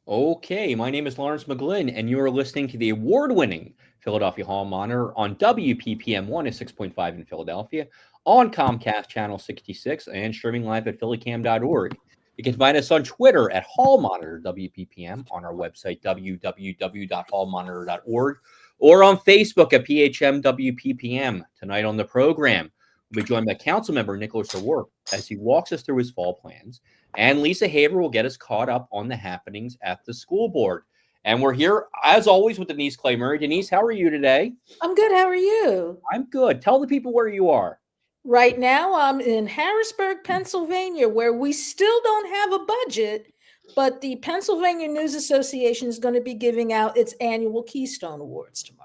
Okay, my name is Lawrence McGlynn, and you are listening to the award-winning Philadelphia Hall Monitor on WPPM 106.5 in Philadelphia, on Comcast Channel 66, and streaming live at phillycam.org. You can find us on Twitter at Hall Monitor WPPM, on our website www.hallmonitor.org, or on Facebook at PHM WPPM. Tonight on the program, we'll be joined by councilmember Nicolas O'Rourke as he walks us through his fall plans. And Lisa Haver will get us caught up on the happenings at the school board. And we're here, as always, with Denise Clay Murray. Denise, how are you today? I'm good. How are you? I'm good. Tell the people where you are. Right now, I'm in Harrisburg, Pennsylvania, where we still don't have a budget, but the Pennsylvania News Association is going to be giving out its annual Keystone Awards tomorrow.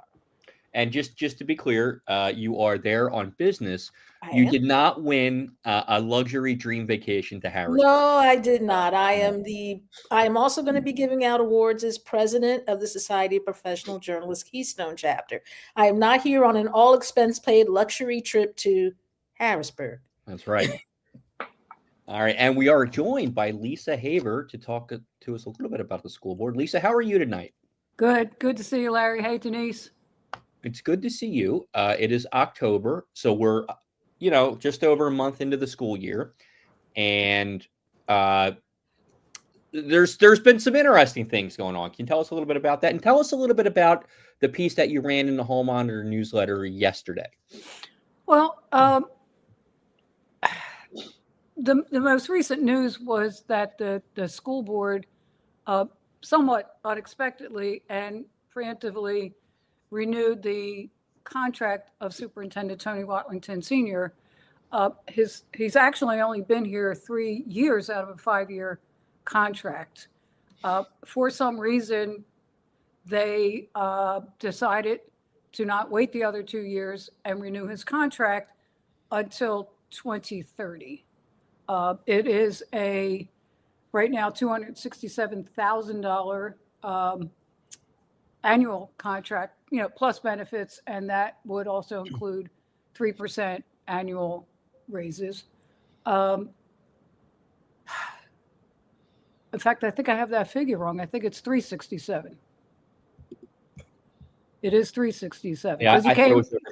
And just to be clear, you are there on business. I You am. did not win a luxury dream vacation to Harrisburg. No, I did not. I am also going to be giving out awards as president of the Society of Professional Journalists Keystone chapter. I am not here on an all expense paid luxury trip to Harrisburg. That's right. All right, and we are joined by Lisa Haver to talk to us a little bit about the school board. Lisa, how are you tonight? Good to see you, Larry. Hey, Denise. It's good to see you. It is October, so we're, just over a month into the school year, and there's been some interesting things going on. Can you tell us a little bit about that, and tell us a little bit about the piece that you ran in the Hall Monitor newsletter yesterday? Well, the most recent news was that the school board, somewhat unexpectedly and preemptively, renewed the contract of Superintendent Tony Watlington Sr. He's actually only been here 3 years out of a 5-year contract. For some reason, they decided to not wait the other 2 years and renew his contract until 2030. It is right now $267,000 annual contract, plus benefits, and that would also include 3% annual raises. In fact, I think I have that figure wrong. I think it's 367. It is 367. Yeah,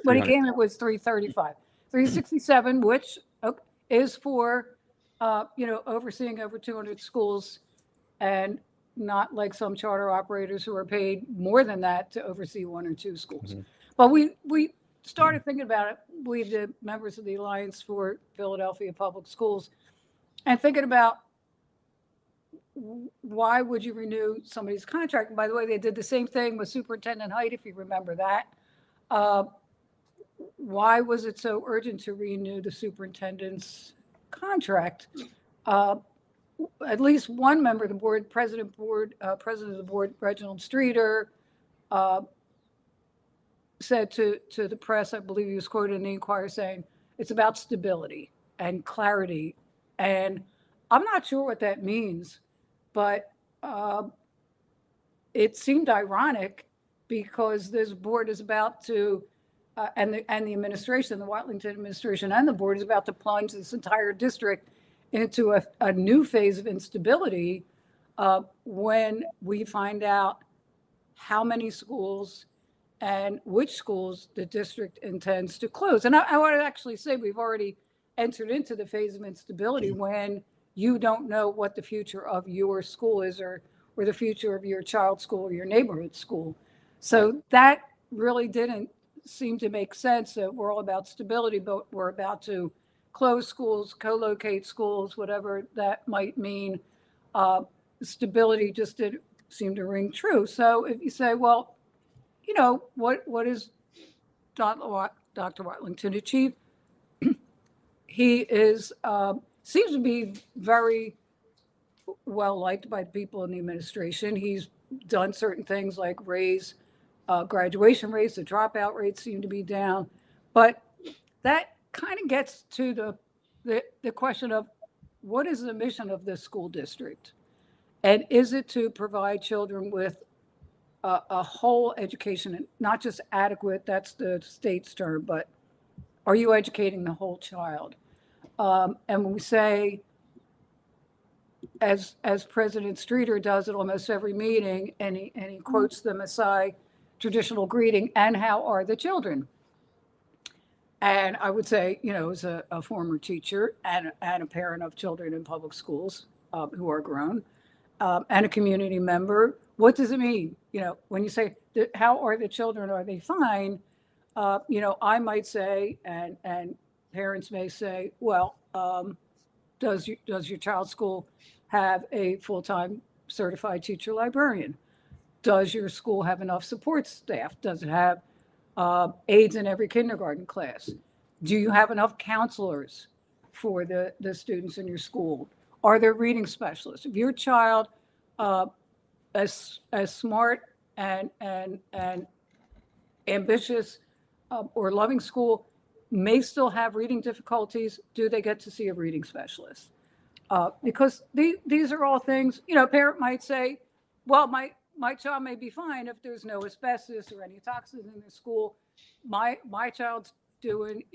when he came, it was 335. 367, which is for overseeing over 200 schools, and not like some charter operators who are paid more than that to oversee 1 or 2 schools. Mm-hmm. But we started thinking about it, we, the members of the Alliance for Philadelphia Public Schools, and thinking about why would you renew somebody's contract? And by the way, they did the same thing with Superintendent Height, if you remember that. Why was it so urgent to renew the superintendent's contract? At least one member of the board, president of the board, Reginald Streeter, said to the press, I believe he was quoted in the Inquirer, saying it's about stability and clarity. And I'm not sure what that means, but it seemed ironic because this board is about to, and the administration, the Watlington administration and the board is about to plunge this entire district into a new phase of instability when we find out how many schools and which schools the district intends to close. And I want to actually say we've already entered into the phase of instability when you don't know what the future of your school is or the future of your child's school or your neighborhood school. So that really didn't seem to make sense, that we're all about stability, but we're about to close schools, co-locate schools, whatever that might mean. Stability just didn't seem to ring true. So if you say, well, what is Dr. Watlington achieved? He is seems to be very well liked by people in the administration. He's done certain things like raise graduation rates, the dropout rates seem to be down, but that kind of gets to the question of what is the mission of this school district? And is it to provide children with a whole education, not just adequate, that's the state's term, but are you educating the whole child? And when we say as President Streeter does at almost every meeting, and he quotes the Maasai traditional greeting, "And how are the children?" And I would say, as a former teacher and a parent of children in public schools who are grown, and a community member, what does it mean? When you say, "How are the children? Are they fine?" I might say, and parents may say, "Well, does your child's school have a full-time certified teacher librarian? Does your school have enough support staff? Does it have aides in every kindergarten class? Do you have enough counselors for the students in your school? Are there reading specialists? If your child, as smart and ambitious or loving school, may still have reading difficulties, do they get to see a reading specialist? Because these are all things, a parent might say, well, my child may be fine if there's no asbestos or any toxins in the school. My child's doing,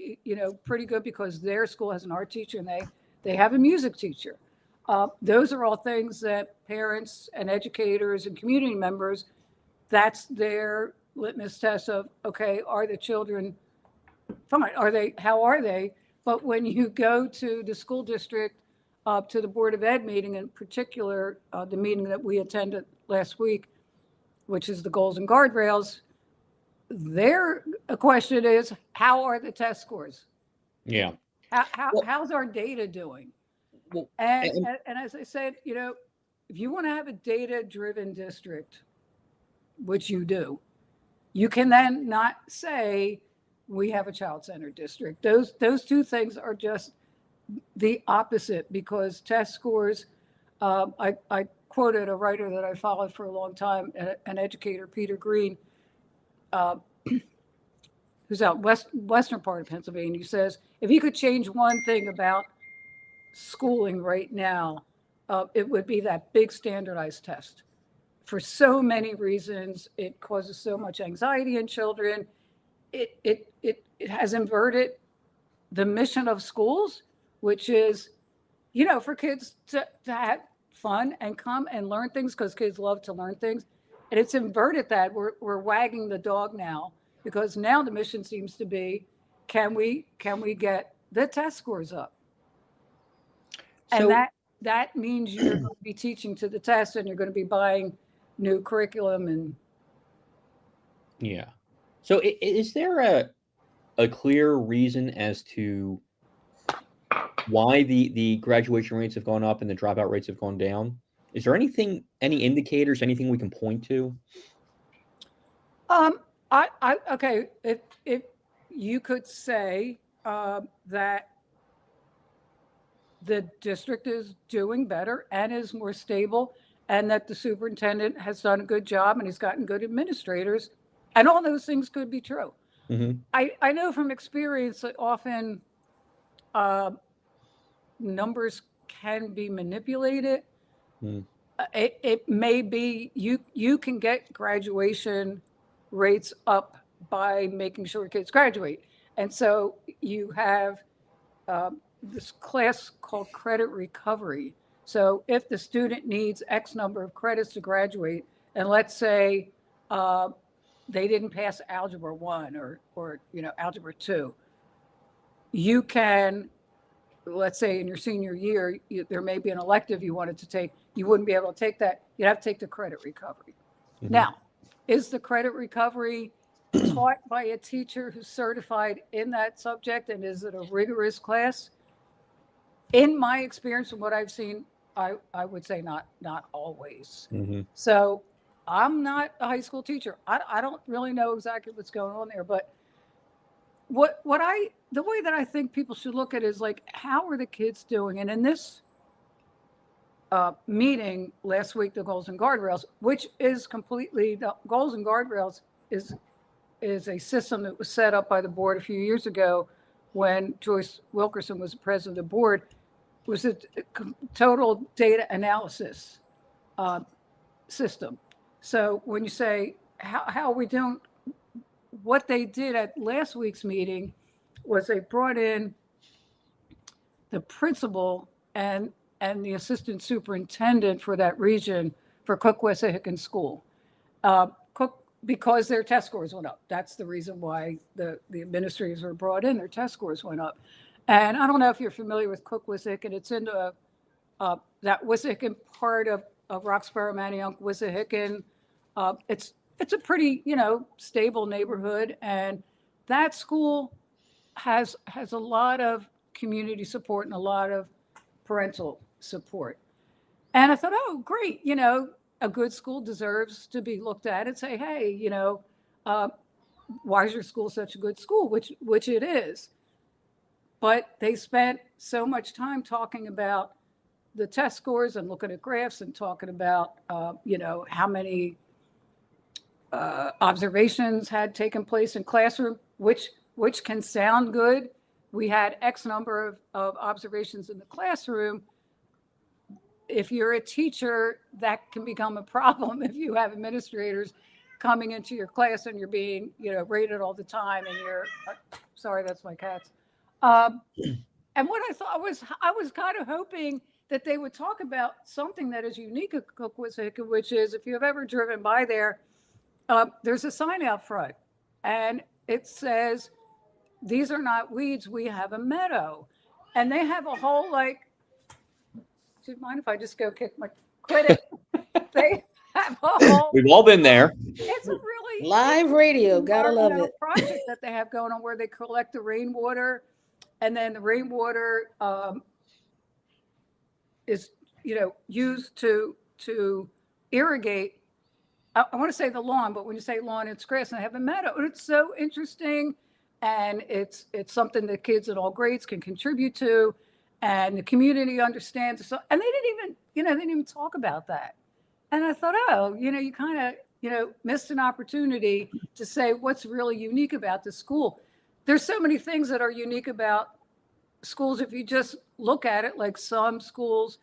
pretty good because their school has an art teacher and they have a music teacher. Those are all things that parents and educators and community members, that's their litmus test of, okay, are the children fine? How are they? But when you go to the school district, to the Board of Ed meeting, in particular, the meeting that we attended last week, which is the goals and guardrails, their question is, how are the test scores? Yeah. How's our data doing? Well, And as I said, if you want to have a data-driven district, which you do, you can then not say we have a child-centered district. Those two things are just the opposite, because test scores, I quoted a writer that I followed for a long time, an educator, Peter Green, who's out western part of Pennsylvania. He says, if you could change one thing about schooling right now, it would be that big standardized test. For so many reasons, it causes so much anxiety in children. It has inverted the mission of schools, which is, for kids to have fun and come and learn things, because kids love to learn things. And it's inverted that. We're wagging the dog now, because now the mission seems to be, can we get the test scores up? So, And that means you're going to be teaching to the test, and you're going to be buying new curriculum. And yeah. So is there a clear reason as to why the graduation rates have gone up and the dropout rates have gone down? Is there any indicators, anything we can point to? Okay, if you could say that the district is doing better and is more stable, and that the superintendent has done a good job and he's gotten good administrators, and all those things could be true. Mm-hmm. I know from experience that often numbers can be manipulated. It may be you can get graduation rates up by making sure kids graduate. And so you have this class called credit recovery. So if the student needs X number of credits to graduate, and let's say they didn't pass Algebra 1 or Algebra 2, you can, let's say in your senior year, there may be an elective you wanted to take. You wouldn't be able to take that. You'd have to take the credit recovery. Mm-hmm. Now, is the credit recovery taught by a teacher who's certified in that subject, and is it a rigorous class? In my experience and what I've seen, I would say not always. Mm-hmm. So I'm not a high school teacher. I don't really know exactly what's going on there, but the way that I think people should look at it is like, how are the kids doing? And in this meeting last week, the Goals and Guardrails, which is the Goals and Guardrails is a system that was set up by the board a few years ago when Joyce Wilkerson was the president of the board, was a total data analysis system. So when you say, how are we doing? What they did at last week's meeting was they brought in the principal and and the assistant superintendent for that region for Cook-Wissahickon School. Because their test scores went up. That's the reason why the administrators were brought in. Their test scores went up. And I don't know if you're familiar with Cook-Wissahickon. It's in that Wissahickon part of Roxborough, Manayunk, Wissahickon. It's a pretty, stable neighborhood. And that school has a lot of community support and a lot of parental support. And I thought, oh, great, a good school deserves to be looked at and say, hey, why is your school such a good school? Which it is. But they spent so much time talking about the test scores and looking at graphs and talking about, how many observations had taken place in classroom, which can sound good. We had X number of observations in the classroom. If you're a teacher, that can become a problem if you have administrators coming into your class and you're being, rated all the time and you're, sorry, that's my cats. And what I thought was, I was kind of hoping that they would talk about something that is unique at Cook-Wissahickon, which is if you've ever driven by there, there's a sign out front and it says, these are not weeds, we have a meadow. And they have a whole do you mind if I just go quit it? They have a whole. We've all been there. It's a really live radio. Gotta love it. Project that they have going on where they collect the rainwater, and then the rainwater is used to irrigate. I want to say the lawn, but when you say lawn, it's grass, and they have a meadow. And it's so interesting, and it's something that kids in all grades can contribute to. And the community understands. So, and they didn't even talk about that. And I thought, oh, you kind of, missed an opportunity to say what's really unique about the school. There's so many things that are unique about schools. If you just look at it, like some schools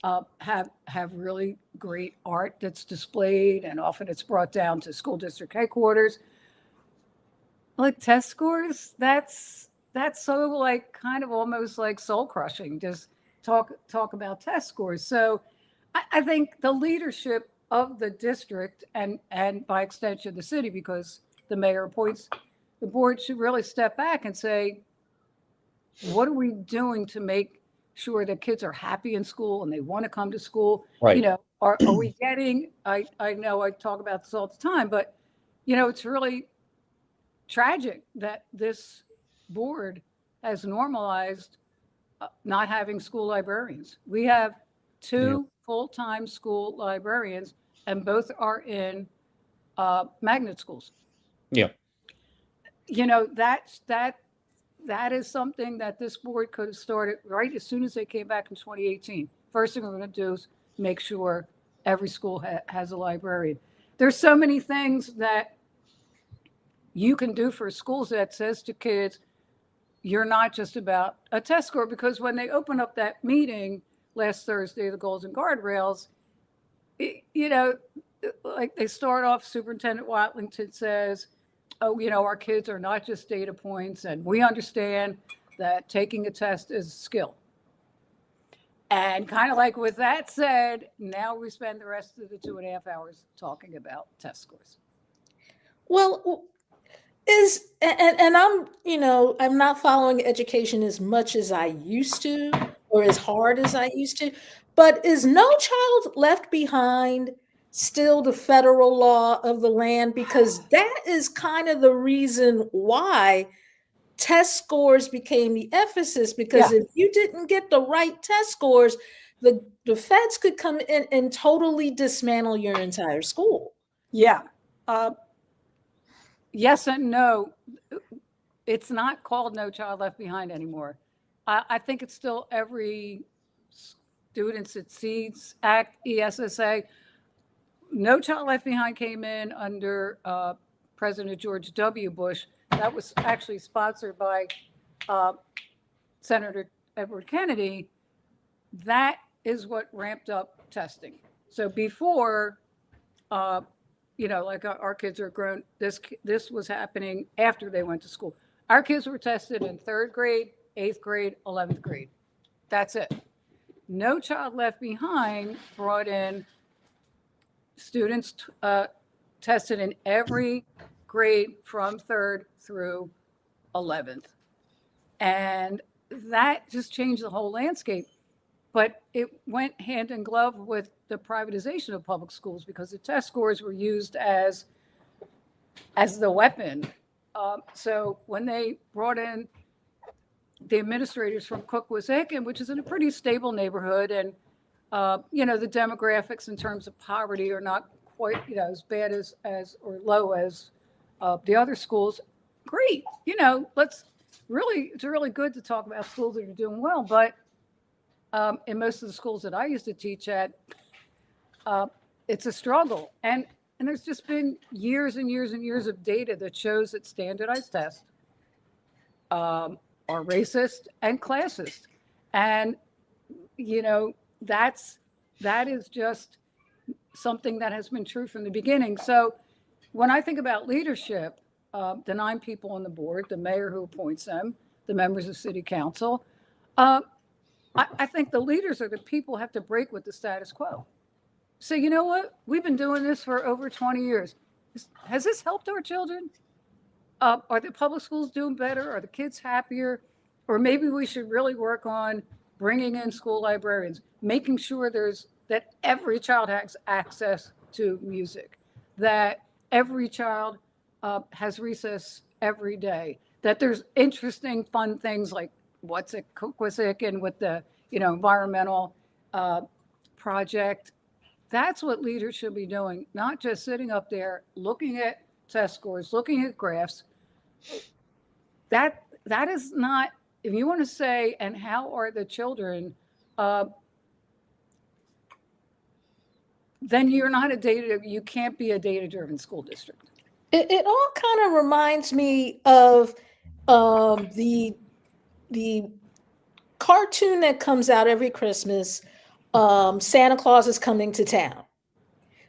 have really great art that's displayed, and often it's brought down to school district headquarters. Like test scores, that's so kind of almost like soul crushing, just talk about test scores. So I think the leadership of the district and by extension the city, because the mayor appoints the board, should really step back and say, what are we doing to make sure that kids are happy in school and they want to come to school? Right. Are we getting, I know I talk about this all the time, but it's really tragic that this board has normalized not having school librarians. We have two full-time school librarians, and both are in magnet schools. Yeah. That is something that this board could have started right as soon as they came back in 2018. First thing we're going to do is make sure every school has a librarian. There's so many things that you can do for schools that says to kids, you're not just about a test score. Because when they open up that meeting last Thursday, the goals and guardrails, like they start off, Superintendent Watlington says, oh, our kids are not just data points, and we understand that taking a test is a skill. And kind of like with that said, now we spend the rest of the 2.5 hours talking about test scores. Well, I'm not following education as much as I used to, or as hard as I used to, but is No Child Left Behind still the federal law of the land? Because that is kind of the reason why test scores became the emphasis, because if you didn't get the right test scores, the feds could come in and totally dismantle your entire school. Yeah. Yes and no. It's not called No Child Left Behind anymore. I think it's still Every Student Succeeds Act, ESSA. No Child Left Behind came in under President George W. Bush. That was actually sponsored by Senator Edward Kennedy. That is what ramped up testing. So before, like our kids are grown, this was happening after they went to school. Our kids were tested in 3rd grade, 8th grade, 11th grade. That's it. No Child Left Behind brought in students tested in every grade from 3rd through 11th. And that just changed the whole landscape. But it went hand in glove with the privatization of public schools because the test scores were used as the weapon. So when they brought in the administrators from Cook-Wissahickon, which is in a pretty stable neighborhood, and the demographics in terms of poverty are not quite as bad as or low as the other schools. Great, it's really good to talk about schools that are doing well, but in most of the schools that I used to teach at, it's a struggle. And there's just been years and years and years of data that shows that standardized tests are racist and classist. And, that is just something that has been true from the beginning. So when I think about leadership, the 9 people on the board, the mayor who appoints them, the members of city council, I think the leaders are the people who have to break with the status quo. So you know what? We've been doing this for over 20 years. Has this helped our children? Are the public schools doing better? Are the kids happier? Or maybe we should really work on bringing in school librarians, making sure that every child has access to music, that every child has recess every day, that there's interesting, fun things like what's at Cook-Wissahickon with the environmental project. That's what leaders should be doing, not just sitting up there looking at test scores, looking at graphs. That is not, if you want to say, and how are the children, then you're not you can't be a data-driven school district. It all kind of reminds me of the cartoon that comes out every Christmas, Santa Claus is Coming to Town,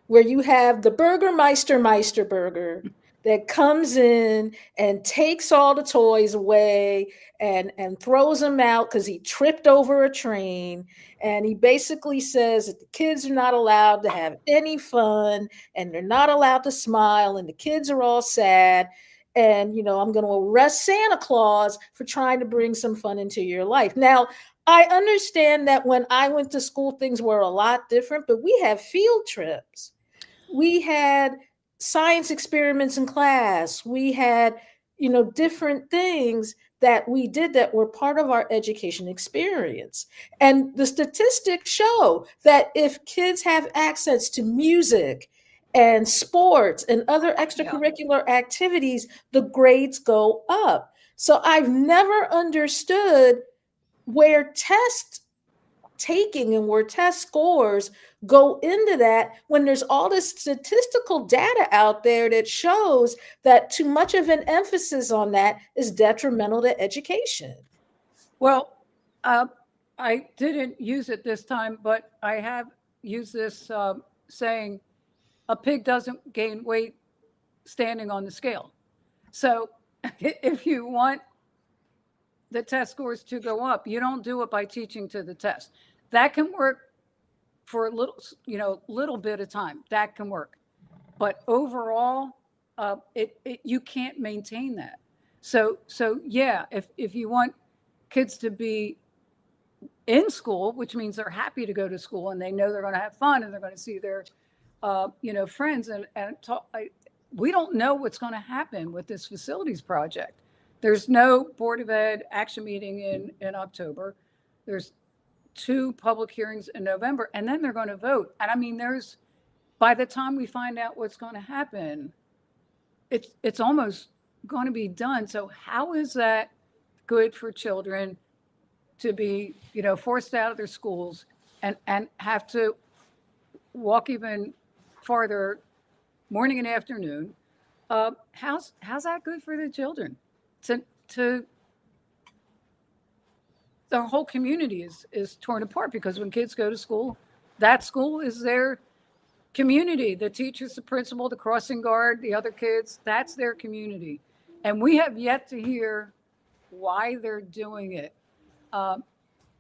where you have the Meister Burger that comes in and takes all the toys away and throws them out because he tripped over a train. And he basically says that the kids are not allowed to have any fun and they're not allowed to smile and the kids are all sad. And, I'm going to arrest Santa Claus for trying to bring some fun into your life. Now, I understand that when I went to school, things were a lot different, but we have field trips. We had science experiments in class. We had, different things that we did that were part of our education experience. And the statistics show that if kids have access to music and sports and other extracurricular activities, the grades go up. So I've never understood where test taking and where test scores go into that when there's all this statistical data out there that shows that too much of an emphasis on that is detrimental to education. Well, I didn't use it this time, but I have used this saying, a pig doesn't gain weight standing on the scale. So if you want the test scores to go up, you don't do it by teaching to the test. That can work for a little bit of time. That can work, but overall, you can't maintain that. So yeah, if you want kids to be in school, which means they're happy to go to school and they know they're going to have fun and they're going to see their friends and talk. We don't know what's going to happen with this facilities project. There's no Board of Ed action meeting in October. There's 2 public hearings in November, and then they're going to vote. And I mean, by the time we find out what's going to happen, it's almost going to be done. So how is that good for children to be, forced out of their schools and have to walk even farther morning and afternoon? How's that good for the children? To the whole community is torn apart because when kids go to school, that school is their community. The teachers, the principal, the crossing guard, the other kids, that's their community. And we have yet to hear why they're doing it.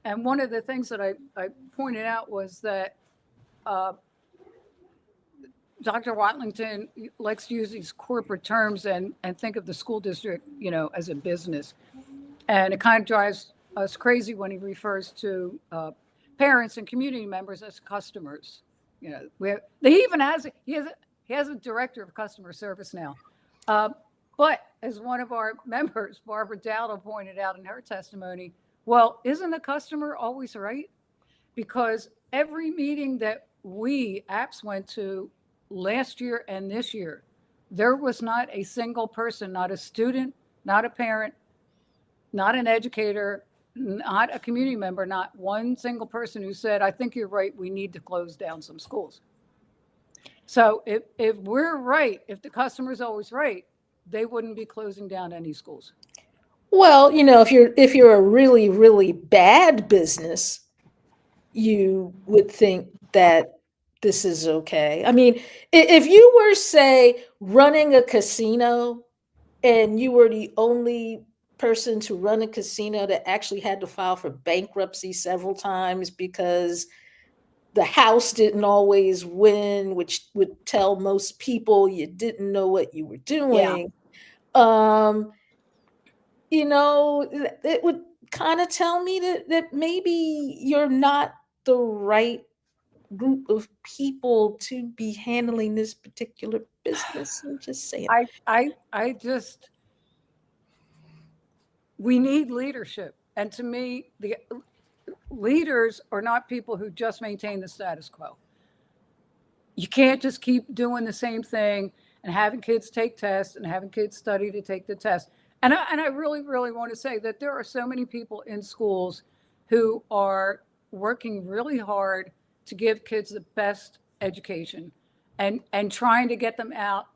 And one of the things that I pointed out was that Dr. Watlington likes to use these corporate terms and think of the school district, as a business. And it kind of drives us crazy when he refers to parents and community members as customers. He even has a director of customer service now. But as one of our members, Barbara Dowdle, pointed out in her testimony, well, isn't the customer always right? Because every meeting that we apps went to last year and this year, there was not a single person, not a student, not a parent, not an educator, not a community member, not one single person who said, I think you're right, we need to close down some schools. So if we're right, if the customer's always right, they wouldn't be closing down any schools. Well, if you're a really, really bad business, you would think that this is okay. I mean, if you were, say, running a casino and you were the only person to run a casino that actually had to file for bankruptcy several times because the house didn't always win, which would tell most people you didn't know what you were doing. Yeah. It would kind of tell me that maybe you're not the right group of people to be handling this particular business. I'm just saying. We need leadership. And to me, the leaders are not people who just maintain the status quo. You can't just keep doing the same thing and having kids take tests and having kids study to take the test. And I really, really want to say that there are so many people in schools who are working really hard to give kids the best education and trying to get them out,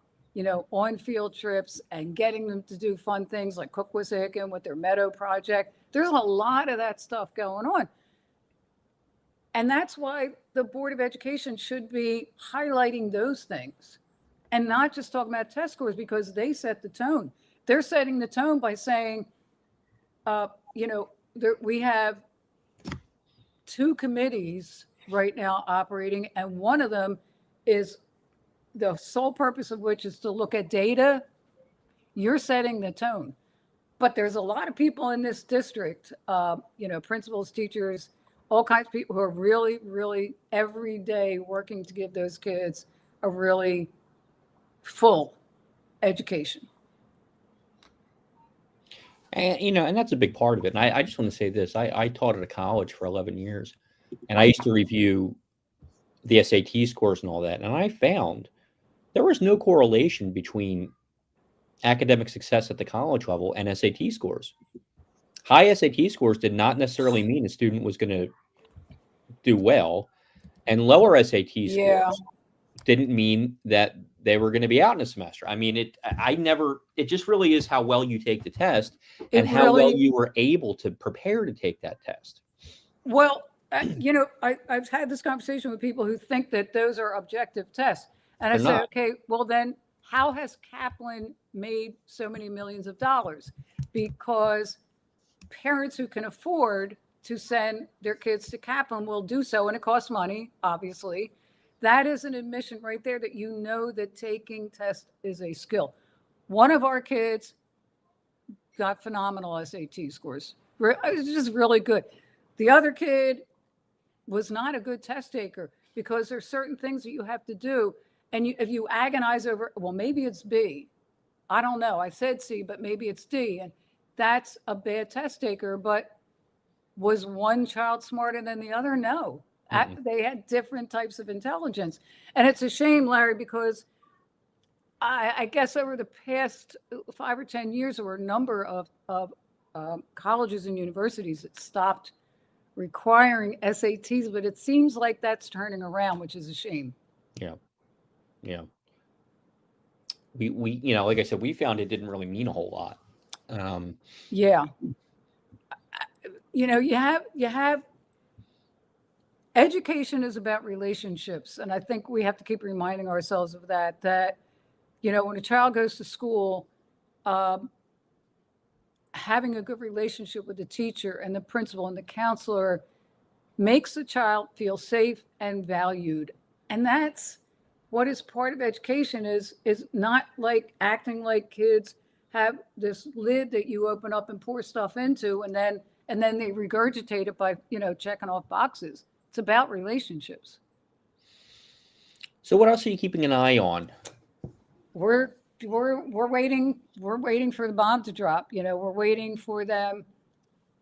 on field trips and getting them to do fun things like Cook Wissahickon with their Meadow project. There's a lot of that stuff going on. And that's why the Board of Education should be highlighting those things and not just talking about test scores, because they set the tone. They're setting the tone by saying, we have 2 committees right now operating, and one of them is the sole purpose of which is to look at data. You're setting the tone. But there's a lot of people in this district, principals, teachers, all kinds of people who are really, really every day working to give those kids a really full education. And that's a big part of it. And I just want to say this. I taught at a college for 11 years, and I used to review the SAT scores and all that. And I found there was no correlation between academic success at the college level and SAT scores. High SAT scores did not necessarily mean a student was going to do well, and lower SAT scores didn't mean that they were going to be out in a semester. I mean, it just really is how well you take the test and how well you were able to prepare to take that test. Well, I've had this conversation with people who think that those are objective tests. And I said, okay, well then how has Kaplan made so many millions of dollars? Because parents who can afford to send their kids to Kaplan will do so, and it costs money, obviously. That is an admission right there that that taking tests is a skill. One of our kids got phenomenal SAT scores. It was just really good. The other kid was not a good test taker because there's certain things that you have to do. And if you agonize over, well, maybe it's B. I don't know. I said C, but maybe it's D. And that's a bad test taker. But was one child smarter than the other? No. Mm-hmm. They had different types of intelligence. And it's a shame, Larry, because I guess over the past 5 or 10 years, there were a number of colleges and universities that stopped requiring SATs, but it seems like that's turning around, which is a shame. Yeah. We like I said, we found it didn't really mean a whole lot. You have education is about relationships, and I think we have to keep reminding ourselves of that when a child goes to school, having a good relationship with the teacher and the principal and the counselor makes the child feel safe and valued. And that's what is part of education, is not like acting like kids have this lid that you open up and pour stuff into, and then they regurgitate it by, checking off boxes. It's about relationships. So what else are you keeping an eye on? We're waiting for the bomb to drop. We're waiting for them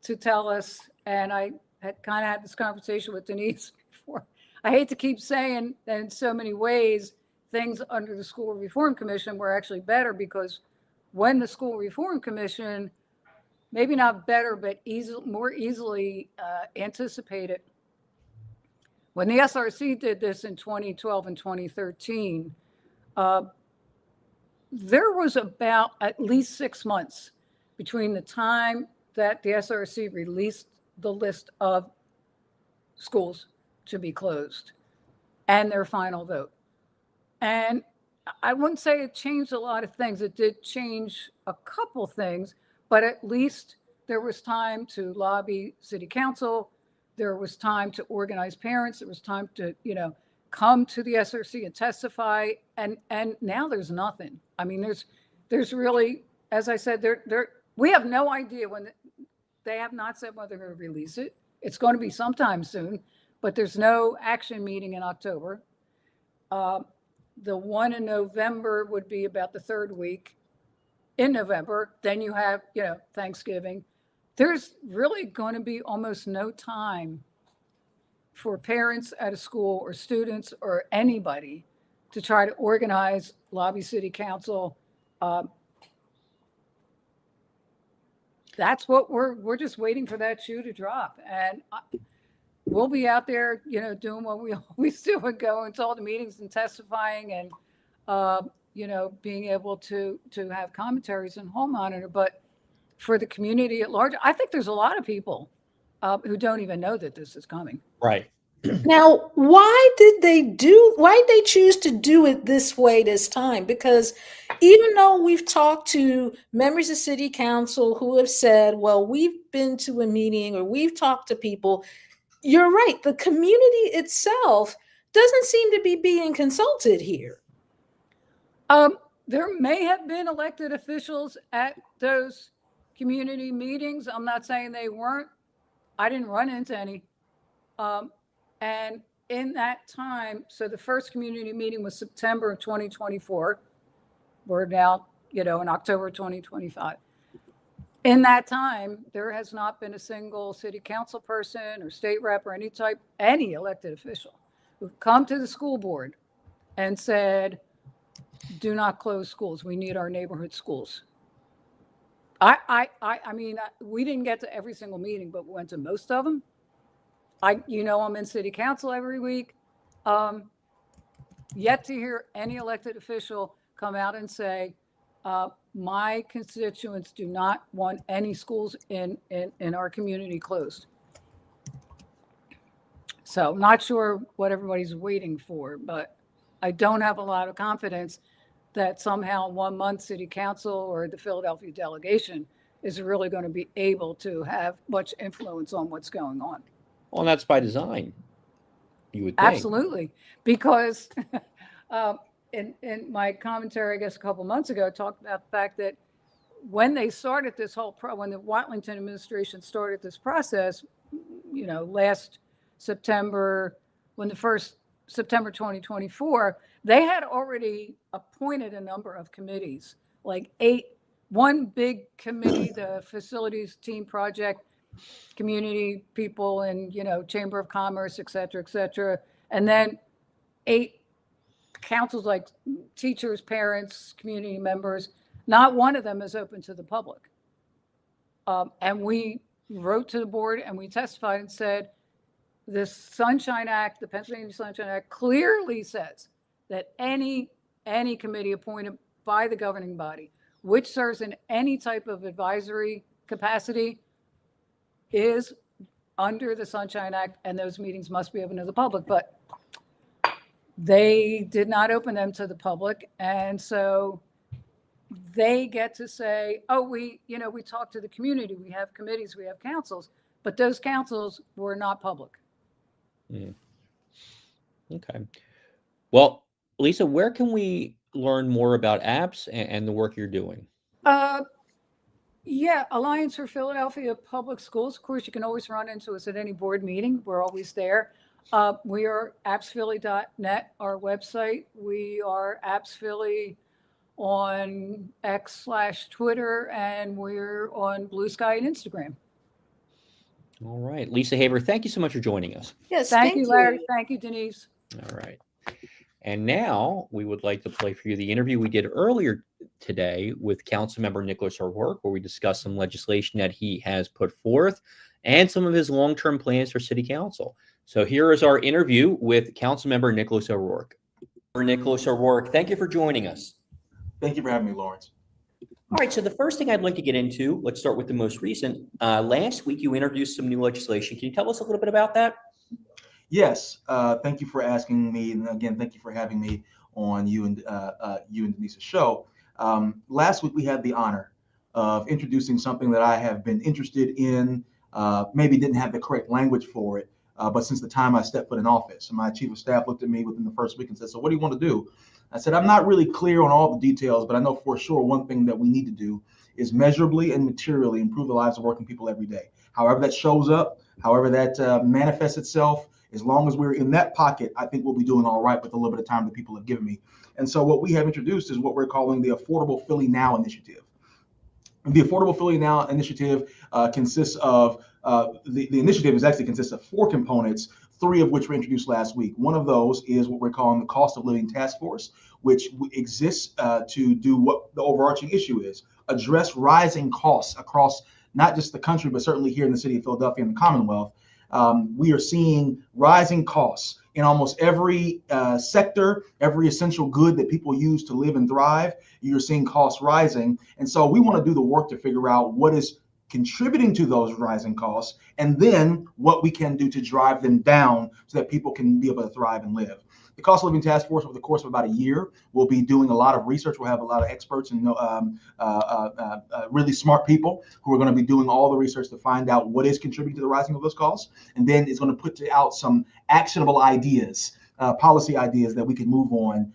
to tell us. And I had kind of had this conversation with Denise before. I hate to keep saying that in so many ways, things under the School Reform Commission were actually better, because when the School Reform Commission, maybe not better, but more easily anticipated, when the SRC did this in 2012 and 2013, there was about at least 6 months between the time that the SRC released the list of schools to be closed and their final vote. And I wouldn't say it changed a lot of things. It did change a couple things, but at least there was time to lobby city council. There was time to organize parents. There was time to, come to the SRC and testify. And now there's nothing. I mean, there's really, as I said, we have no idea when. They have not said whether they're going to release it. It's going to be sometime soon, but there's no action meeting in October. The one in November would be about the third week in November. Then you have, Thanksgiving. There's really going to be almost no time for parents at a school or students or anybody to try to organize, lobby city council. That's what we're just waiting for that shoe to drop. And we'll be out there, doing what we always do, and going to all the meetings and testifying and, being able to have commentaries and home monitor. But for the community at large, I think there's a lot of people who don't even know that this is coming. Right. Now, why did they choose to do it this way this time? Because even though we've talked to members of city council who have said, well, we've been to a meeting or we've talked to people, you're right. The community itself doesn't seem to be being consulted here. There may have been elected officials at those community meetings. I'm not saying they weren't. I didn't run into any. And in that time, so the first community meeting was September of 2024. We're now, in October 2025. In that time, there has not been a single city council person or state rep or any elected official who've come to the school board and said, do not close schools. We need our neighborhood schools. I mean, we didn't get to every single meeting, but we went to most of them. I'm in city council every week. Yet to hear any elected official come out and say, my constituents do not want any schools in our community closed. So I'm not sure what everybody's waiting for, but I don't have a lot of confidence that somehow 1 month city council or the Philadelphia delegation is really going to be able to have much influence on what's going on. Well, and that's by design, you would think. Absolutely. Because in my commentary, I guess a couple months ago, I talked about the fact that when they started this when the Watlington administration started this process, last September, when the first September 2024, they had already appointed a number of committees, like 8, one big committee, the facilities team project, community people and, Chamber of Commerce, et cetera, and then 8 councils like teachers, parents, community members. Not one of them is open to the public. And we wrote to the board and we testified and said, the Sunshine Act, the Pennsylvania Sunshine Act clearly says that any committee appointed by the governing body, which serves in any type of advisory capacity, is under the Sunshine Act, and those meetings must be open to the public. But they did not open them to the public, and so they get to say, oh, we talk to the community, we have committees, we have councils, but those councils were not public. Okay. Well, Lisa, where can we learn more about apps and the work you're doing? Yeah, Alliance for Philadelphia Public Schools. Of course, you can always run into us at any board meeting. We're always there. We are appsphilly.net, our website. We are appsphilly on X/Twitter, and we're on Blue Sky and Instagram. All right. Lisa Haver, thank you so much for joining us. Yes, Thank you, Larry. Thank you, Denise. All right. And now we would like to play for you the interview we did earlier today with councilmember Nicolas O'Rourke, where we discussed some legislation that he has put forth and some of his long-term plans for city council. So here is our interview with councilmember Nicolas O'Rourke. Nicolas O'Rourke, thank you for joining us. Thank you for having me, Lawrence. All right, so the first thing I'd like to get into, let's start with the most recent. Last week, you introduced some new legislation. Can you tell us a little bit about that? Yes, thank you for asking me, and again, thank you for having me on you and Denise's show. Last week, we had the honor of introducing something that I have been interested in, maybe didn't have the correct language for it, but since the time I stepped foot in office. My chief of staff looked at me within the first week and said, so what do you want to do? I said, I'm not really clear on all the details, but I know for sure one thing that we need to do is measurably and materially improve the lives of working people every day. However that shows up, however that manifests itself, as long as we're in that pocket, I think we'll be doing all right with a little bit of time that people have given me. And so what we have introduced is what we're calling the Affordable Philly Now initiative. The Affordable Philly Now initiative consists of, the initiative consists of 4 components, 3 of which were introduced last week. One of those is what we're calling the Cost of Living Task Force, which exists to do what the overarching issue is, address rising costs across not just the country, but certainly here in the city of Philadelphia and the Commonwealth. We are seeing rising costs in almost every sector, every essential good that people use to live and thrive. You're seeing costs rising. And so we want to do the work to figure out what is contributing to those rising costs, and then what we can do to drive them down so that people can be able to thrive and live. The Cost of Living Task Force, over the course of about a year, will be doing a lot of research. We'll have a lot of experts and really smart people who are going to be doing all the research to find out what is contributing to the rising of those costs. And then it's going to put out some actionable ideas, policy ideas that we can move on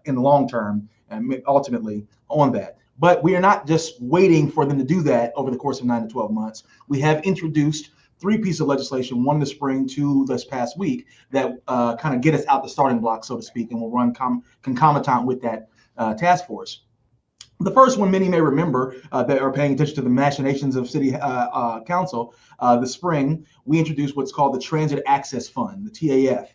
in the long term and ultimately on that. But we are not just waiting for them to do that over the course of 9 to 12 months. We have introduced 3 pieces of legislation, 1 this spring, 2 this past week, that kind of get us out the starting block, so to speak, and will run concomitant with that task force. The first one, many may remember that are paying attention to the machinations of city council. This spring, we introducust what's called the Transit Access Fund, the TAF.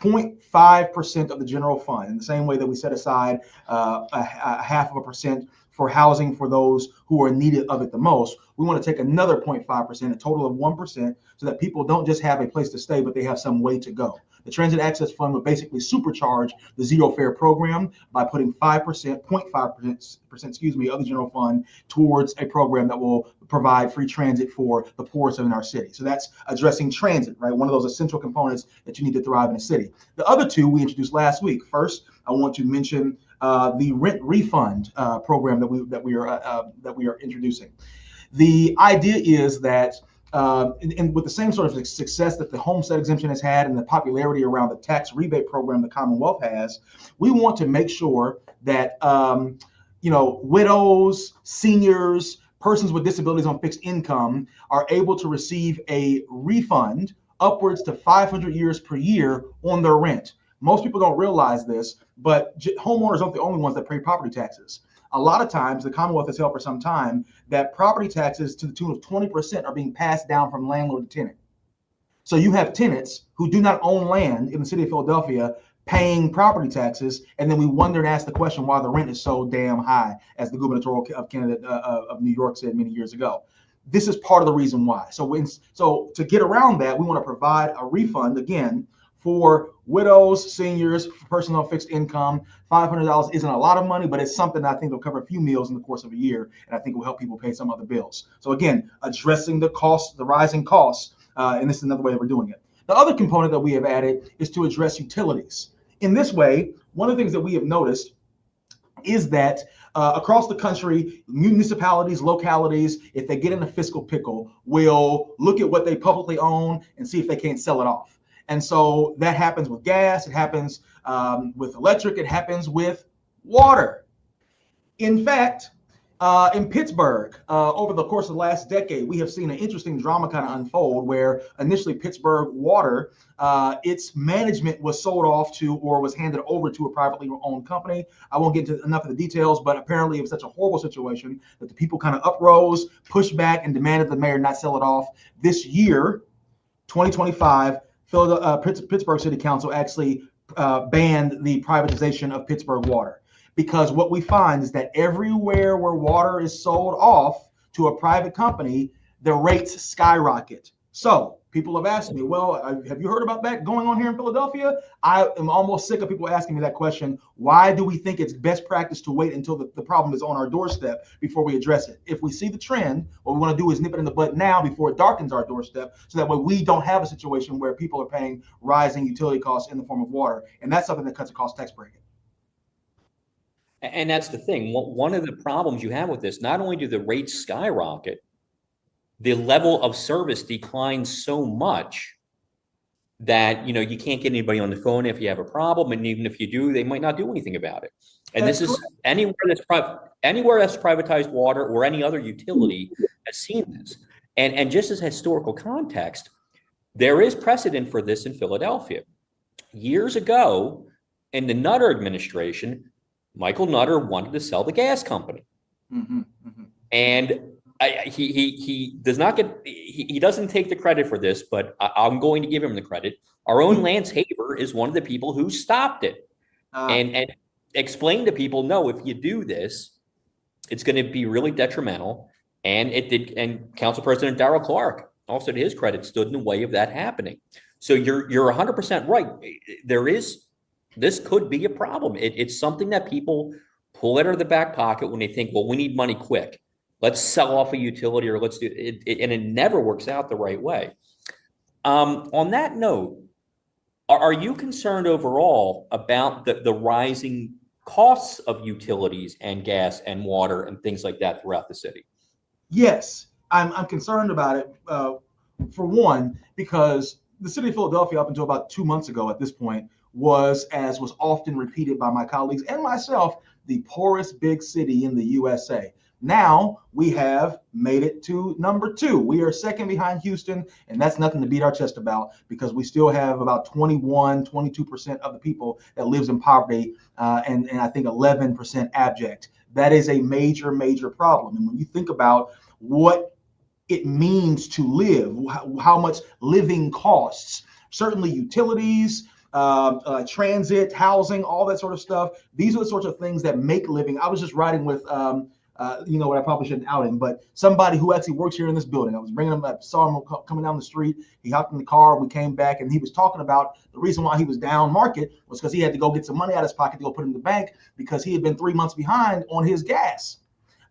0.5% of the general fund, in the same way that we set aside a 0.5% for housing for those who are in need of it the most. We want to take another 0.5%, a total of 1%, so that people don't just have a place to stay, but they have some way to go. The Transit Access Fund would basically supercharge the zero fare program by putting 0.5% of the general fund towards a program that will provide free transit for the poorest in our city. So that's addressing transit, right? One of those essential components that you need to thrive in a city. The other 2 we introduced last week. First, I want to mention the rent refund program that we are introducing. The idea is that, and with the same sort of success that the homestead exemption has had and the popularity around the tax rebate program the Commonwealth has, we want to make sure that widows, seniors, persons with disabilities on fixed income are able to receive a refund upwards to 500 years per year on their rent. Most people don't realize this, but homeowners aren't the only ones that pay property taxes. A lot of times, the Commonwealth has held for some time that property taxes to the tune of 20% are being passed down from landlord to tenant. So you have tenants who do not own land in the city of Philadelphia paying property taxes, and then we wonder and ask the question why the rent is so damn high, as the gubernatorial candidate of New York said many years ago. This is part of the reason why. So to get around that, we want to provide a refund, again, for widows, seniors, persons on fixed income. $500 isn't a lot of money, but it's something that I think will cover a few meals in the course of a year, and I think will help people pay some other bills. So again, addressing the costs, the rising costs, and this is another way that we're doing it. The other component that we have added is to address utilities. In this way, one of the things that we have noticed is that across the country, municipalities, localities, if they get in a fiscal pickle, will look at what they publicly own and see if they can't sell it off. And so that happens with gas, it happens with electric, it happens with water. In fact, in Pittsburgh, over the course of the last decade, we have seen an interesting drama kind of unfold where initially Pittsburgh Water, its management was sold off to or was handed over to a privately owned company. I won't get into enough of the details, but apparently it was such a horrible situation that the people kind of uprose, pushed back, and demanded the mayor not sell it off. This year, 2025, Pittsburgh City Council actually banned the privatization of Pittsburgh Water. Because what we find is that everywhere where water is sold off to a private company, the rates skyrocket. So people have asked me, well, have you heard about that going on here in Philadelphia? I am almost sick of people asking me that question. Why do we think it's best practice to wait until the problem is on our doorstep before we address it? If we see the trend, what we want to do is nip it in the bud now before it darkens our doorstep, so that way we don't have a situation where people are paying rising utility costs in the form of water. And that's something that cuts across tax bracket. And that's the thing. One of the problems you have with this, not only do the rates skyrocket, the level of service declines so much that, you can't get anybody on the phone if you have a problem. And even if you do, they might not do anything about it. And this is anywhere that's privatized water or any other utility has seen this. And just as historical context, there is precedent for this in Philadelphia. Years ago, in the Nutter administration, Michael Nutter wanted to sell the gas company, and he doesn't take the credit for this, but I'm going to give him the credit. Our own Lance Haver is one of the people who stopped it and explained to people, no, if you do this, it's going to be really detrimental. And it did. And Council President Darrell Clark, also to his credit, stood in the way of that happening. So you're 100% right. This could be a problem. It's something that people pull out of the back pocket when they think, well, we need money quick. Let's sell off a utility or let's do it. And it never works out the right way. On that note, are you concerned overall about the rising costs of utilities and gas and water and things like that throughout the city? Yes, I'm concerned about it. For one, because the city of Philadelphia, up until about 2 months ago at this point, was, as was often repeated by my colleagues and myself, the poorest big city in the USA. Now we have made it to number 2. We are second behind Houston, and that's nothing to beat our chest about, because we still have about 22% of the people that lives in poverty, and I think 11% abject. That is a major, major problem. And when you think about what it means to live, how much living costs, certainly utilities, transit, housing, all that sort of stuff. These are the sorts of things that make living. I was just riding with, what I probably shouldn't out him, but somebody who actually works here in this building. I was bringing him up, saw him coming down the street. He hopped in the car. We came back, and he was talking about the reason why he was down market was because he had to go get some money out of his pocket to go put in the bank because he had been 3 months behind on his gas.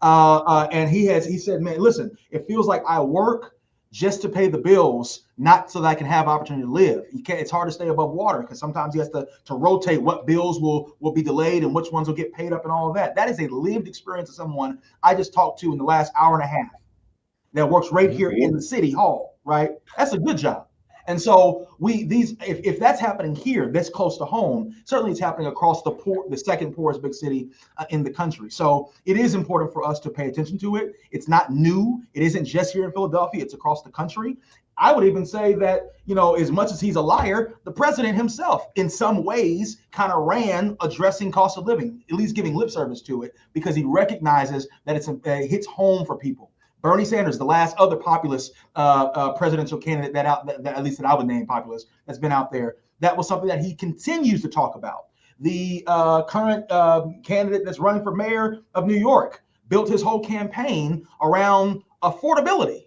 And he said, man, listen, it feels like I work just to pay the bills, not so that I can have opportunity to live. It's hard to stay above water because sometimes he has to rotate what bills will be delayed and which ones will get paid up and all of that. That is a lived experience of someone I just talked to in the last hour and a half that works right here in the city hall, right? That's a good job. And so if that's happening here, that's close to home, certainly it's happening across the second poorest big city in the country. So it is important for us to pay attention to it. It's not new. It isn't just here in Philadelphia. It's across the country. I would even say that, as much as he's a liar, the president himself, in some ways, kind of ran addressing cost of living, at least giving lip service to it, because he recognizes that it hits home for people. Bernie Sanders, the last other populist presidential candidate that at least that I would name populist, that's been out there, that was something that he continues to talk about. The current candidate that's running for mayor of New York built his whole campaign around affordability.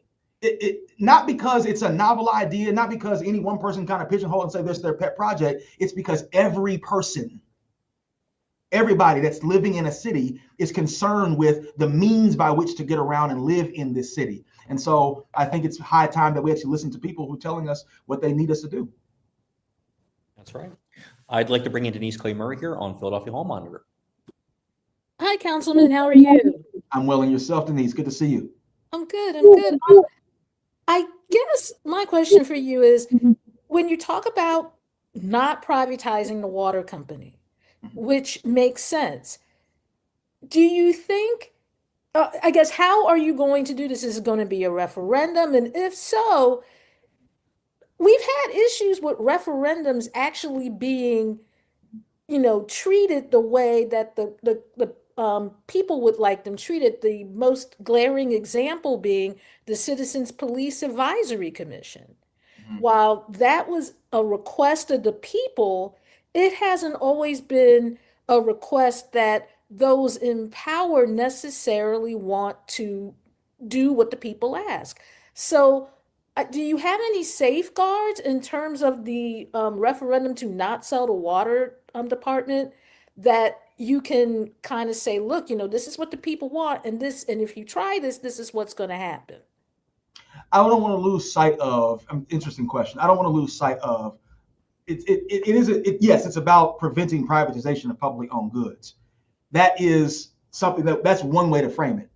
Not because it's a novel idea, not because any one person kind of pigeonhole and say this is their pet project. It's because everybody that's living in a city is concerned with the means by which to get around and live in this city. And so I think it's high time that we actually listen to people who are telling us what they need us to do. That's right. I'd like to bring in Denise Clay Murray here on Philadelphia Hall Monitor. Hi, Councilman. How are you? I'm well, and yourself, Denise. Good to see you. I'm good. I'm good. I guess my question for you is when you talk about not privatizing the water company, which makes sense, do you think, I guess, how are you going to do this? Is it going to be a referendum? And if so, we've had issues with referendums actually being, treated the way that the people would like them treated. The most glaring example being the Citizens Police Advisory Commission. Mhm. While that was a request of the people, it hasn't always been a request that those in power necessarily want to do what the people ask. So, do you have any safeguards in terms of the referendum to not sell the water department that you can kind of say, look, this is what the people want, and if you try this, this is what's going to happen? I don't want to lose sight of. Interesting question. I don't want to lose sight of. Yes, it's about preventing privatization of publicly owned goods. That is something that's one way to frame it.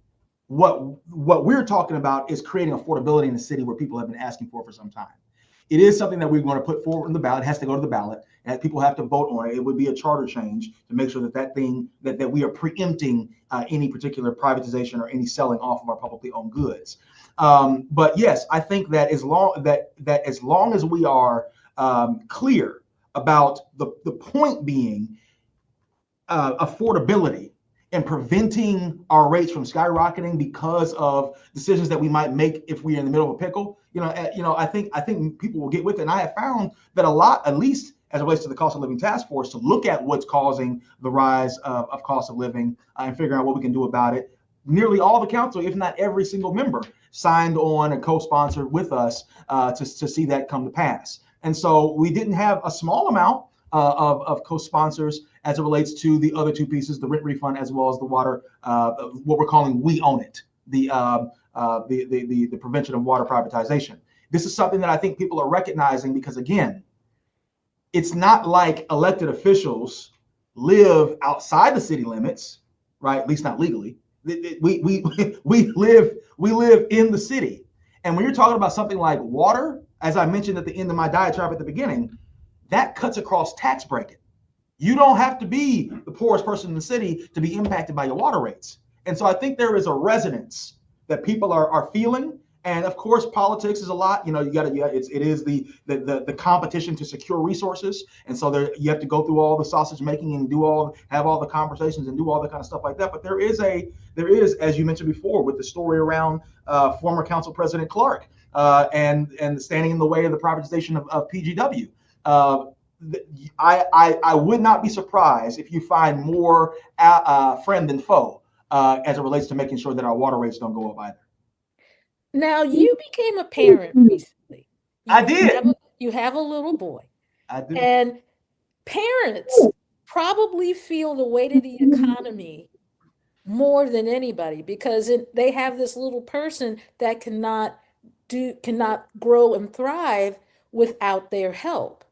What we're talking about is creating affordability in the city where people have been asking for some time. It is something that we're going to put forward in the ballot. It has to go to the ballot, and people have to vote on it. It would be a charter change to make sure that we are preempting any particular privatization or any selling off of our publicly owned goods. But yes, I think that as long as we are clear about the point being affordability and preventing our rates from skyrocketing because of decisions that we might make if we're in the middle of a pickle. I think people will get with it. And I have found that a lot, at least as it relates to the cost of living task force, to look at what's causing the rise of cost of living and figuring out what we can do about it. Nearly all the council, if not every single member, signed on and co-sponsored with us to see that come to pass. And so we didn't have a small amount of co-sponsors as it relates to the other two pieces, the rent refund as well as the water, what we're calling We Own It, the prevention of water privatization. This is something that I think people are recognizing because, again, it's not like elected officials live outside the city limits, right? At least not legally. We live in the city. And when you're talking about something like water, as I mentioned at the end of my diatribe at the beginning, that cuts across tax bracket. You don't have to be the poorest person in the city to be impacted by your water rates. And so I think there is a resonance that people are feeling. And of course, politics is a lot. It is the competition to secure resources. And so you have to go through all the sausage making and have all the conversations and do all the kind of stuff like that. But there is, as you mentioned before, with the story around former Council President Clark and standing in the way of the privatization of PGW. I would not be surprised if you find more friend than foe as it relates to making sure that our water rates don't go up either. Now, you became a parent recently. I did. You have a little boy. I do. And parents probably feel the weight of the economy more than anybody because they have this little person that cannot grow and thrive without their help.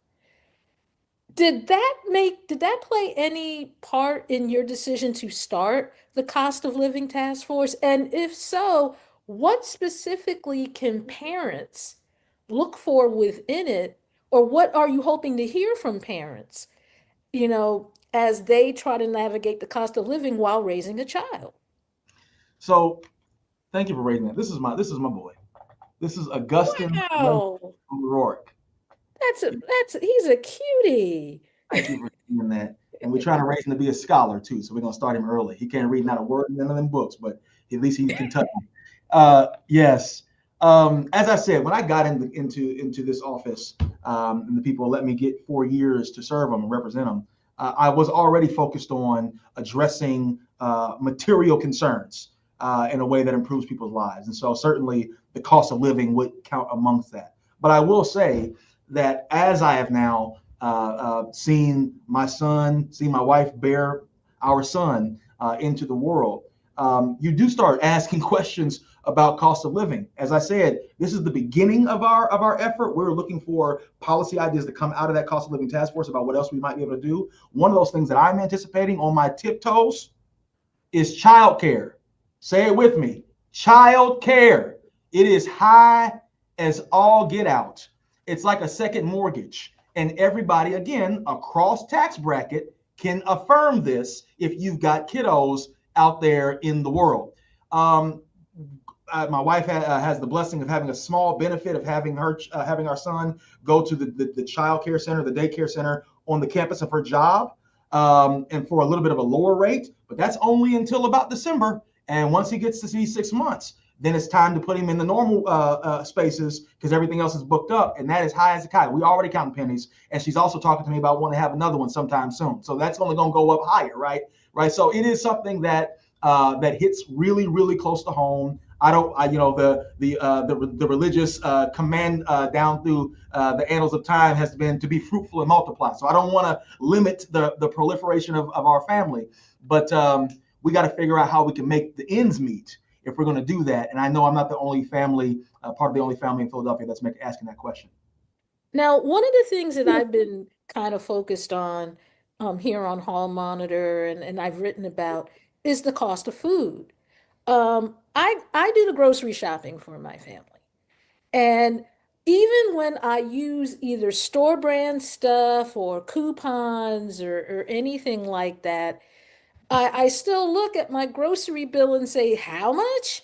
Did that play any part in your decision to start the cost of living task force? And if so, what specifically can parents look for within it, or what are you hoping to hear from parents, as they try to navigate the cost of living while raising a child? So thank you for raising that. This is my boy. This is Augustin Wow. O'Rourke. He's a cutie. Thank you for doing that. And we're trying to raise him to be a scholar too, so we're gonna start him early. He can't read not a word in none of them books, but at least he's Kentucky. Yes. As I said, when I got into this office, and the people let me get 4 years to serve them and represent them, I was already focused on addressing material concerns in a way that improves people's lives. And so certainly the cost of living would count amongst that. But I will say that as I have now seen my wife bear our son into the world, you do start asking questions about cost of living. As I said, this is the beginning of our effort. We're looking for policy ideas to come out of that cost of living task force about what else we might be able to do. One of those things that I'm anticipating on my tiptoes is childcare. Say it with me. Childcare. It is high as all get out. It's like a second mortgage. And everybody, again, across tax bracket can affirm this if you've got kiddos out there in the world. My wife has the blessing of having a small benefit of having our son go to the child care center, the daycare center on the campus of her job, and for a little bit of a lower rate. But that's only until about December. And once he gets to see 6 months, then it's time to put him in the normal spaces because everything else is booked up, and that is high as a kite. We already counting pennies, and she's also talking to me about wanting to have another one sometime soon. So that's only going to go up higher, right? So it is something that hits really, really close to home. The religious command down through the annals of time has been to be fruitful and multiply. So I don't want to limit the proliferation of our family, but we got to figure out how we can make the ends meet if we're going to do that. And I know I'm not the only family, part of the only family in Philadelphia that's asking that question. Now, one of the things that I've been kind of focused on here on Hall Monitor and I've written about is the cost of food. I do the grocery shopping for my family. And even when I use either store brand stuff or coupons or anything like that, I still look at my grocery bill and say, how much?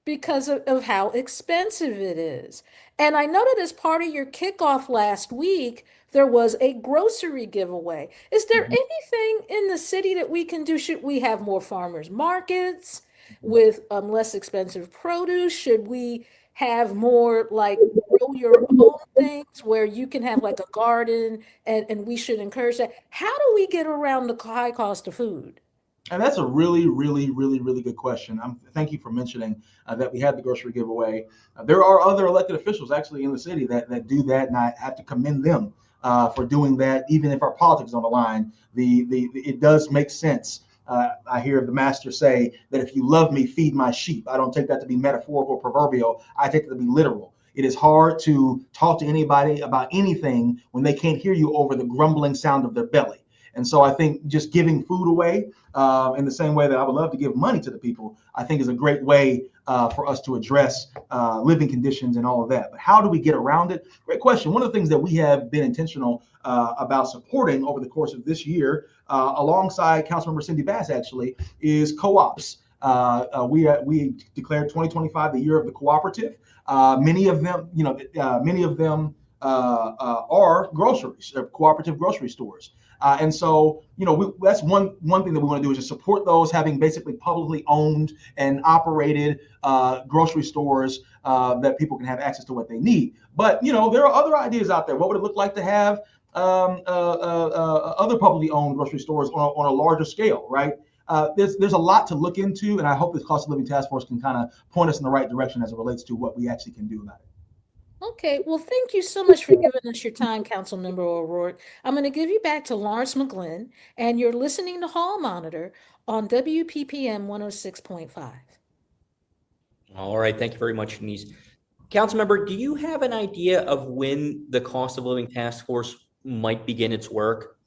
Because of how expensive it is. And I noted as part of your kickoff last week, there was a grocery giveaway. Is there anything in the city that we can do? Should we have more farmers markets with less expensive produce? Should we have more like grow your own things where you can have like a garden and we should encourage that? How do we get around the high cost of food? And that's a really, really, really, really good question. Thank you for mentioning that we had the grocery giveaway. There are other elected officials actually in the city that do that, and I have to commend them for doing that. Even if our politics is on the line, it does make sense. I hear the master say that if you love me, feed my sheep. I don't take that to be metaphorical, proverbial. I take it to be literal. It is hard to talk to anybody about anything when they can't hear you over the grumbling sound of their belly. And so I think just giving food away in the same way that I would love to give money to the people, I think is a great way for us to address living conditions and all of that. But how do we get around it? Great question. One of the things that we have been intentional about supporting over the course of this year, alongside Councilmember Cindy Bass, actually, is co-ops. We declared 2025 the year of the cooperative. Many of them are groceries, cooperative grocery stores. And so, that's one thing that we want to do is just support those having basically publicly owned and operated grocery stores that people can have access to what they need. But, there are other ideas out there. What would it look like to have other publicly owned grocery stores on a larger scale, right? There's a lot to look into, and I hope this cost of living task force can kind of point us in the right direction as it relates to what we actually can do about it. Okay, well, thank you so much for giving us your time, Councilmember O'Rourke. I'm going to give you back to Lawrence McGlynn, and you're listening to Hall Monitor on WPPM 106.5. All right. Thank you very much, Denise. Councilmember, do you have an idea of when the cost of living task force might begin its work?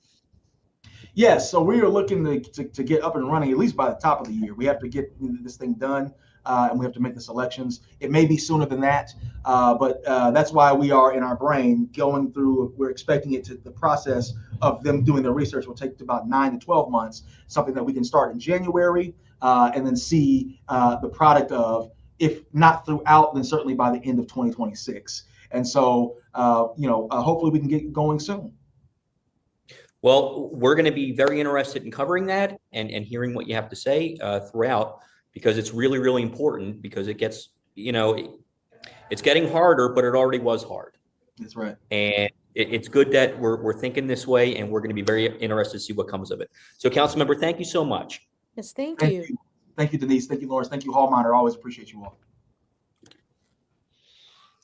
Yes, so we are looking to get up and running at least by the top of the year. We have to get this thing done, and we have to make the selections. It may be sooner than that, but that's why we are in our brain going through. We're expecting the process of them doing their research will take about 9 to 12 months. Something that we can start in January, and then see the product of, if not throughout, then certainly by the end of 2026. And so, hopefully we can get going soon. Well, we're going to be very interested in covering that and hearing what you have to say throughout, because it's really, really important, because it gets, it's getting harder, but it already was hard. That's right. And it's good that we're thinking this way, and we're going to be very interested to see what comes of it. So, Councilmember, thank you so much. Yes, thank you. Thank you, Denise. Thank you, Lawrence. Thank you, Hall Monitor. Always appreciate you all.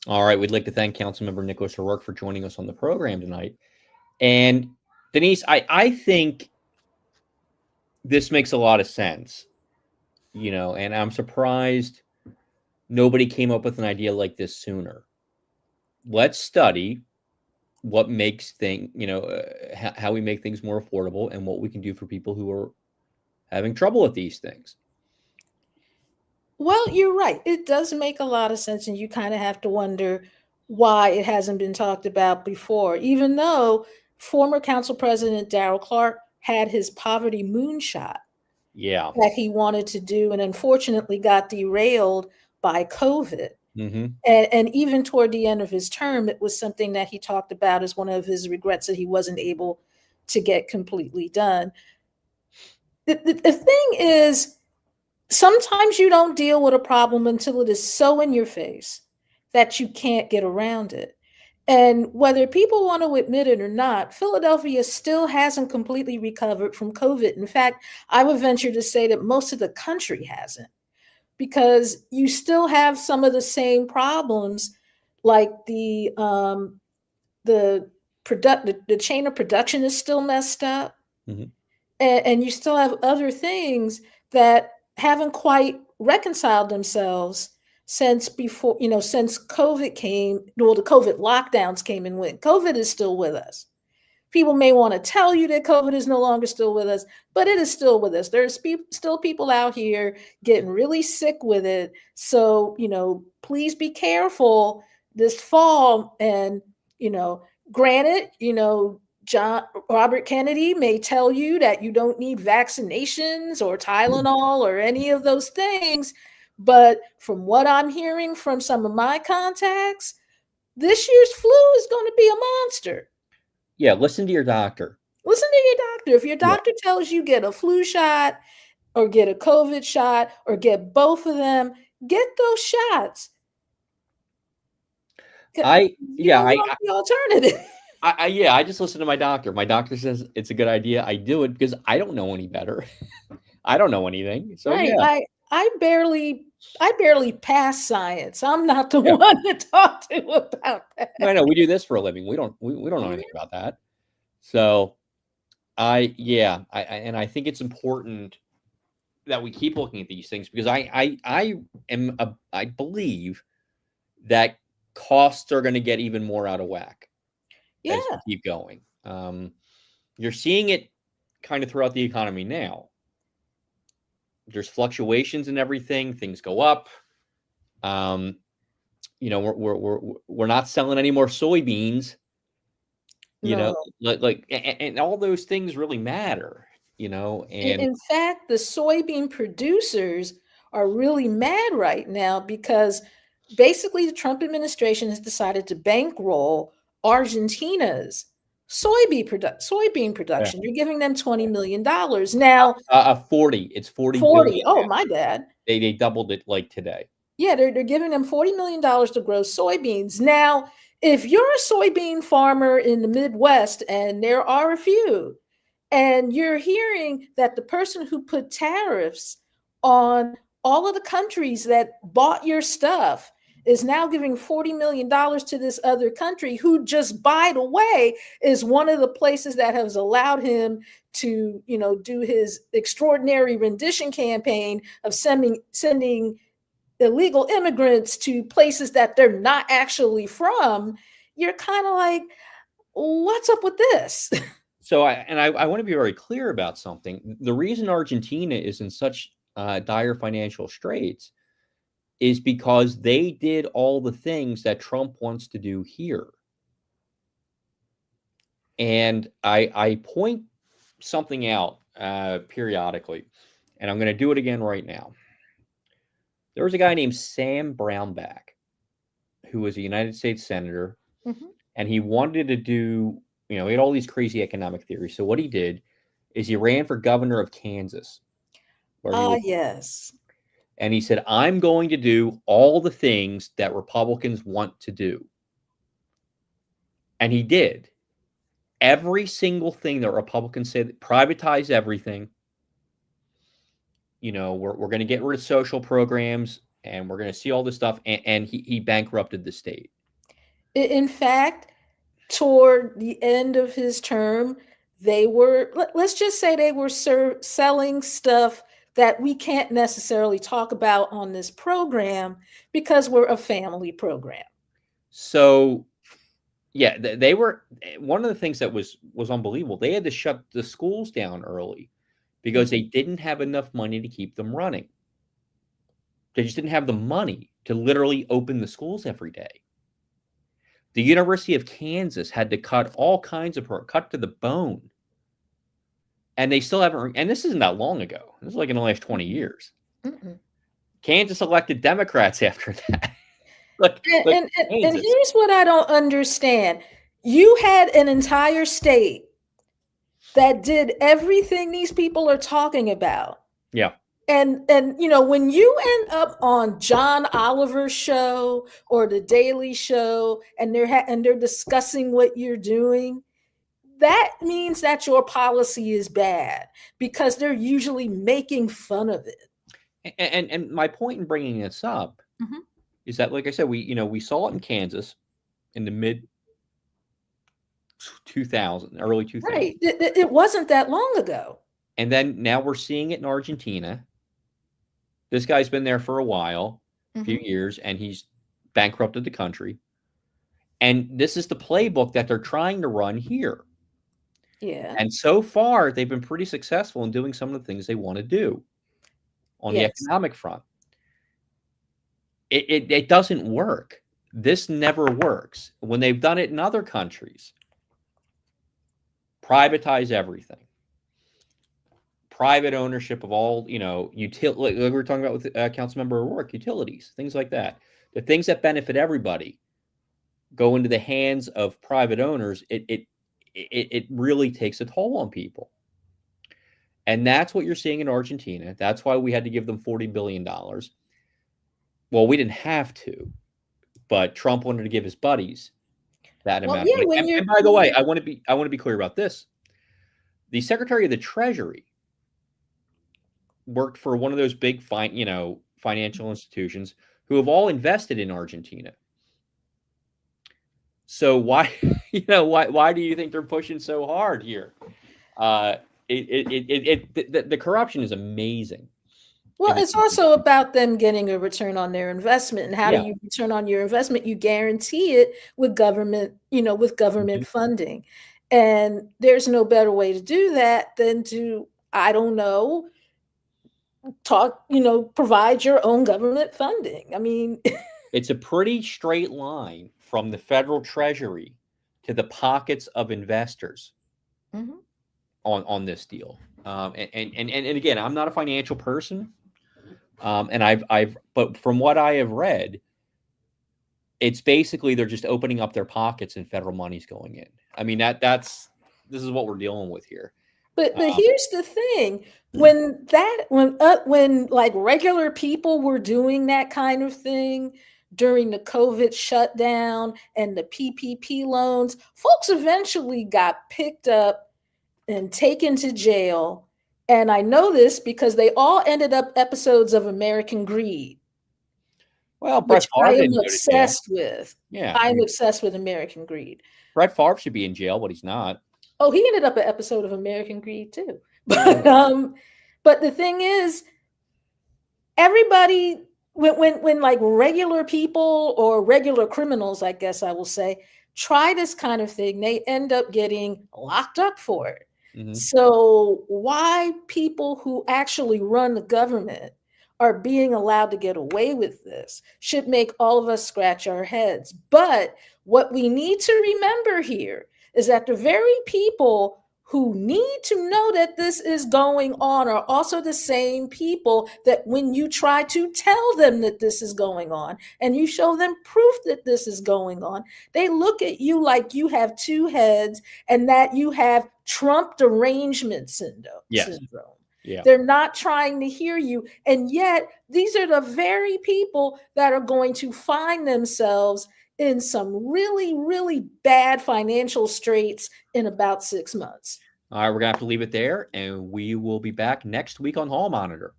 All right. We'd like to thank Councilmember Nicolas O'Rourke for joining us on the program tonight. And Denise, I think this makes a lot of sense, and I'm surprised nobody came up with an idea like this sooner. Let's study what makes how we make things more affordable and what we can do for people who having trouble with these things. Well, you're right. It does make a lot of sense, and you kind of have to wonder why it hasn't been talked about before, even though former council president Darrell Clark had his poverty moonshot Yeah. that he wanted to do and unfortunately got derailed by COVID. Mm-hmm. And even toward the end of his term, it was something that he talked about as one of his regrets that he wasn't able to get completely done. The thing is, sometimes you don't deal with a problem until it is so in your face that you can't get around it. And whether people want to admit it or not, Philadelphia still hasn't completely recovered from COVID. In fact, I would venture to say that most of the country hasn't, because you still have some of the same problems, like the chain of production is still messed up. Mm-hmm. And you still have other things that haven't quite reconciled themselves since before, since COVID came, well, the COVID lockdowns came and went. COVID is still with us. People may want to tell you that COVID is no longer still with us, but it is still with us. There's still people out here getting really sick with it. So, please be careful this fall. And, granted, Robert Kennedy may tell you that you don't need vaccinations or Tylenol or any of those things. But from what I'm hearing from some of my contacts, this year's flu is going to be a monster. Yeah, listen to your doctor. Listen to your doctor. If your doctor tells you get a flu shot or get a COVID shot or get both of them, get those shots. The alternative. I just listen to my doctor. My doctor says it's a good idea. I do it because I don't know any better. I don't know anything. So right. Yeah. I barely pass science. I'm not the one to talk to about that. I know we do this for a living. We don't know anything about that. So I think it's important that we keep looking at these things, because I believe that costs are going to get even more out of whack as we keep going. You're seeing it kind of throughout the economy now. There's fluctuations in everything. Things go up. We're not selling any more soybeans. And all those things really matter. And in fact, the soybean producers are really mad right now because basically the Trump administration has decided to bankroll Argentina's soybean production. You're giving them $20 million now. 40. It's 40. 40. Oh, my bad. They doubled it like today. Yeah, they're giving them $40 million to grow soybeans. Now, if you're a soybean farmer in the Midwest, and there are a few, and you're hearing that the person who put tariffs on all of the countries that bought your stuff is now giving $40 million to this other country, who just, by the way, is one of the places that has allowed him to, do his extraordinary rendition campaign of sending illegal immigrants to places that they're not actually from, you're kind of like, what's up with this? So I want to be very clear about something. The reason Argentina is in such dire financial straits is because they did all the things that Trump wants to do here. And I point something out periodically, and I'm going to do it again right now. There was a guy named Sam Brownback who was a United States senator, and he wanted to do, he had all these crazy economic theories. So what he did is he ran for governor of Kansas. Yes. And he said, I'm going to do all the things that Republicans want to do. And he did. Every single thing that Republicans said, privatize everything. We're going to get rid of social programs, and we're going to see all this stuff. And he bankrupted the state. In fact, toward the end of his term, they were, let's just say they were selling stuff that we can't necessarily talk about on this program because we're a family program. So, yeah, they were, one of the things that was unbelievable. They had to shut the schools down early because they didn't have enough money to keep them running. They just didn't have the money to literally open the schools every day. The University of Kansas had to cut all kinds of cut to the bone. And they still haven't, and this isn't that long ago. This is like in the last 20 years. Kansas elected Democrats after that. And here's what I don't understand. You had an entire state that did everything these people are talking about. Yeah. And you know, when you end up on John Oliver's show or the Daily Show and they're discussing what you're doing, that means that your policy is bad because they're usually making fun of it. And my point in bringing this up is that, like I said, we saw it in Kansas in the mid 2000s, early 2000s. Right. It wasn't that long ago. And then now we're seeing it in Argentina. This guy's been there for a while, a few years, and he's bankrupted the country. And this is the playbook that they're trying to run here. Yeah. And so far, they've been pretty successful in doing some of the things they want to do on the economic front. It doesn't work. This never works. When they've done it in other countries, privatize everything. Private ownership of all, like we were talking about with councilmember O'Rourke, utilities, things like that. The things that benefit everybody go into the hands of private owners. It really takes a toll on people. And that's what you're seeing in Argentina. That's why we had to give them $40 billion. Well, we didn't have to, but Trump wanted to give his buddies that amount of money. And by the way, I want to be clear about this. The Secretary of the Treasury worked for one of those big financial institutions who have all invested in Argentina. So why do you think they're pushing so hard here? The corruption is amazing. Well, it's also about them getting a return on their investment. And how do you return on your investment? You guarantee it with government, funding. And there's no better way to do that than to, I don't know, provide your own government funding. I mean, it's a pretty straight line from the federal treasury to the pockets of investors on this deal. And again, I'm not a financial person. But from what I have read, it's basically they're just opening up their pockets and federal money's going in. I mean, this is what we're dealing with here. But here's the thing: when like regular people were doing that kind of thing during the COVID shutdown and the PPP loans, folks eventually got picked up and taken to jail. And I know this because they all ended up episodes of American Greed. Well, Brett Favre I am obsessed with. Yeah, I'm obsessed with American Greed. Brett Favre should be in jail, but he's not. Oh, he ended up an episode of American Greed too. But the thing is, everybody, when like regular people or regular criminals, I guess I will say, try this kind of thing, they end up getting locked up for it. So why people who actually run the government are being allowed to get away with this should make all of us scratch our heads. But what we need to remember here is that the very people who need to know that this is going on are also the same people that when you try to tell them that this is going on and you show them proof that this is going on, they look at you like you have two heads and that you have Trump derangement syndrome. Yeah. They're not trying to hear you. And yet these are the very people that are going to find themselves in some really, really bad financial straits in about 6 months. All right, we're going to have to leave it there, and we will be back next week on Hall Monitor.